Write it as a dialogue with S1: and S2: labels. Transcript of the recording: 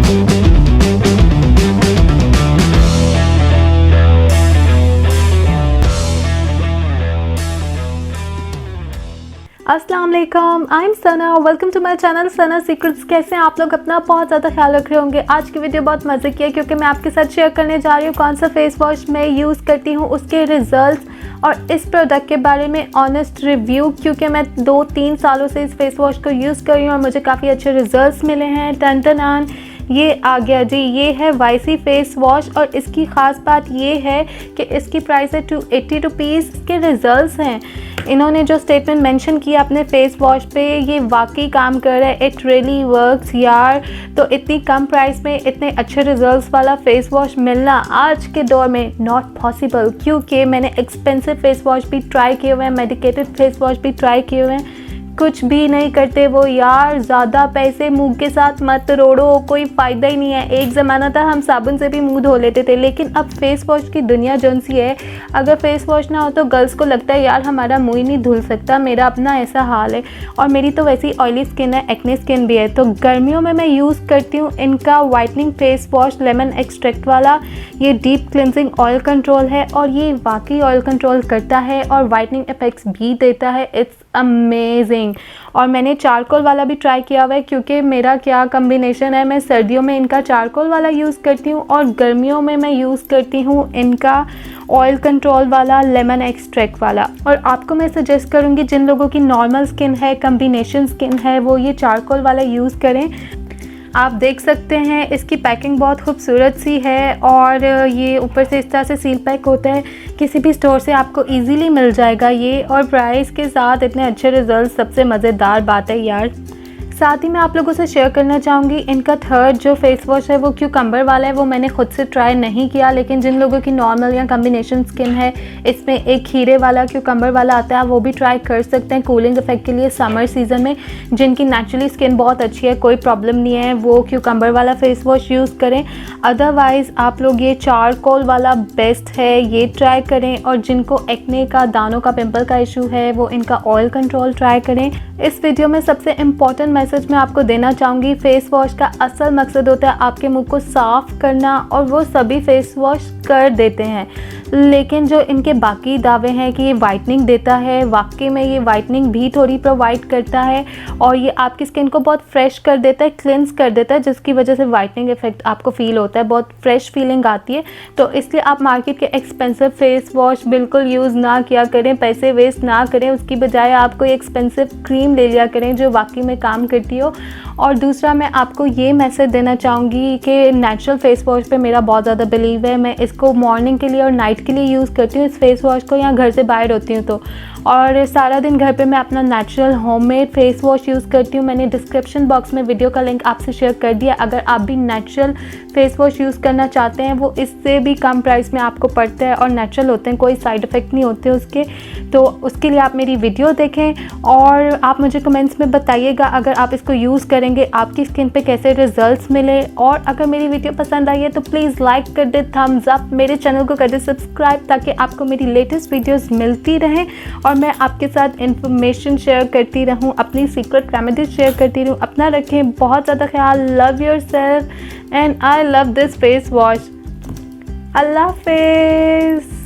S1: अस्सलाम वालेकुम, I am Sana, welcome to my channel Sana secrets. कैसे हैं आप लोग? अपना बहुत ज़्यादा ख्याल रख रहे होंगे। आज की वीडियो बहुत मज़े की है क्योंकि मैं आपके साथ शेयर करने जा रही हूँ कौन सा फेस वॉश मैं यूज़ करती हूँ, उसके रिज़ल्ट्स और इस प्रोडक्ट के बारे में ऑनेस्ट रिव्यू, क्योंकि मैं 2-3 सालों से इस फेस वॉश को यूज़ कर रही हूँ और मुझे काफ़ी अच्छे रिज़ल्ट्स मिले हैं। टन टन आन, ये आ गया जी, ये है वाइसी फेस वॉश और इसकी ख़ास बात ये है कि इसकी प्राइस है 280 रुपीज़। इसके रिज़ल्ट्स हैं, इन्होंने जो स्टेटमेंट मेंशन किया अपने फेस वॉश पे, ये वाकई काम कर रहा है। इट रियली वर्क्स यार। तो इतनी कम प्राइस में इतने अच्छे रिजल्ट्स वाला फेस वॉश मिलना आज के दौर में नॉट पॉसिबल, क्योंकि मैंने एक्सपेंसिव फेस वॉश भी ट्राई किए हुए हैं, मेडिकेटेड फेस वॉश भी ट्राई किए हुए हैं, कुछ भी नहीं करते वो यार। ज़्यादा पैसे मुंह के साथ मत रोड़ो, कोई फ़ायदा ही नहीं है। एक ज़माना था हम साबुन से भी मुंह धो लेते थे, लेकिन अब फेस वॉश की दुनिया जौन सी है, अगर फेस वॉश ना हो तो गर्ल्स को लगता है यार हमारा मुंह ही नहीं धुल सकता। मेरा अपना ऐसा हाल है और मेरी तो वैसी ऑयली स्किन है, एक्ने स्किन भी है। तो गर्मियों में मैं यूज़ करती हूँ इनका whitening face wash lemon extract वाला। ये डीप क्लिनजिंग ऑयल कंट्रोल है और ये वाकई ऑयल कंट्रोल करता है और वाइटनिंग इफेक्ट्स भी देता है। It's amazing. और मैंने चारकोल वाला भी ट्राई किया हुआ है, क्योंकि मेरा क्या कम्बिनेशन है, मैं सर्दियों में इनका चारकोल वाला यूज़ करती हूँ और गर्मियों में मैं यूज़ करती हूँ इनका ऑयल कंट्रोल वाला लेमन एक्सट्रैक्ट वाला। और आपको मैं सजेस्ट करूँगी जिन लोगों की नॉर्मल स्किन है, कम्बिनेशन स्किन है, वो ये चारकोल वाला यूज़ करें। आप देख सकते हैं इसकी पैकिंग बहुत खूबसूरत सी है और ये ऊपर से इस तरह से सील पैक होता है, किसी भी स्टोर से आपको इजीली मिल जाएगा ये। और प्राइस के साथ इतने अच्छे रिजल्ट, सबसे मज़ेदार बात है यार। साथ ही मैं आप लोगों से शेयर करना चाहूँगी इनका थर्ड जो फेस वॉश है वो क्यूकम्बर वाला है। वो मैंने खुद से ट्राई नहीं किया, लेकिन जिन लोगों की नॉर्मल या कम्बिनेशन स्किन है, इसमें एक खीरे वाला क्यूकम्बर वाला आता है, वो भी ट्राई कर सकते हैं कूलिंग इफेक्ट के लिए समर सीज़न में। जिनकी नेचुरली स्किन बहुत अच्छी है, कोई प्रॉब्लम नहीं है, वो क्यूकम्बर वाला फेस वॉश यूज़ करें। अदरवाइज़ आप लोग ये चारकोल वाला बेस्ट है, ये ट्राई करें। और जिनको एक्ने का, दानों का, पिंपल का इशू है, वो इनका ऑयल कंट्रोल ट्राई करें। इस वीडियो में सबसे इम्पॉर्टेंट मैसेज मैं आपको देना चाहूँगी, फेस वॉश का असल मकसद होता है आपके मुंह को साफ़ करना, और वो सभी फेस वॉश कर देते हैं। लेकिन जो इनके बाकी दावे हैं कि ये वाइटनिंग देता है, वाकई में ये वाइटनिंग भी थोड़ी प्रोवाइड करता है और ये आपकी स्किन को बहुत फ्रेश कर देता है, क्लिनस कर देता है, जिसकी वजह से वाइटनिंग इफेक्ट आपको फील होता है, बहुत फ्रेश फीलिंग आती है। तो इसलिए आप मार्केट के एक्सपेंसिव फेस वॉश बिल्कुल यूज़ ना किया करें, पैसे वेस्ट ना करें। उसकी बजाय आप कोई एक्सपेंसिव क्रीम ले लिया करें जो वाकई में काम करती हो। और दूसरा मैं आपको ये मैसेज देना चाहूँगी कि नेचुरल फेस वॉश पे मेरा बहुत ज़्यादा बिलीव है। मैं इसको मॉर्निंग के लिए और नाइट के लिए यूज़ करती हूँ इस फेस वॉश को, या घर से बाहर होती हूँ तो। और सारा दिन घर पे मैं अपना natural homemade face wash use करती हूँ। मैंने डिस्क्रिप्शन बॉक्स में वीडियो का लिंक आपसे शेयर कर दिया। अगर आप भी नेचुरल फेस वॉश यूज़ करना चाहते हैं, वो इससे भी कम प्राइस में आपको पड़ता है और नेचुरल होते हैं, कोई साइड इफ़ेक्ट नहीं होते उसके। तो उसके लिए आप मेरी वीडियो देखें और आप मुझे कमेंट्स में बताइएगा अगर आप इसको यूज़ करेंगे आपकी स्किन पे कैसे रिजल्ट्स मिले। और अगर मेरी वीडियो पसंद आई है तो प्लीज़ लाइक कर दे, थम्स अप, मेरे चैनल को कर दे सब्सक्राइब, ताकि आपको मेरी लेटेस्ट वीडियोस मिलती रहें और मैं आपके साथ इंफॉर्मेशन शेयर करती रहूं, अपनी सीक्रेट रेमेडीज शेयर करती रहूं। अपना रखें बहुत ज़्यादा ख्याल। Love yourself and I love this face wash. अल्लाह हाफिज़।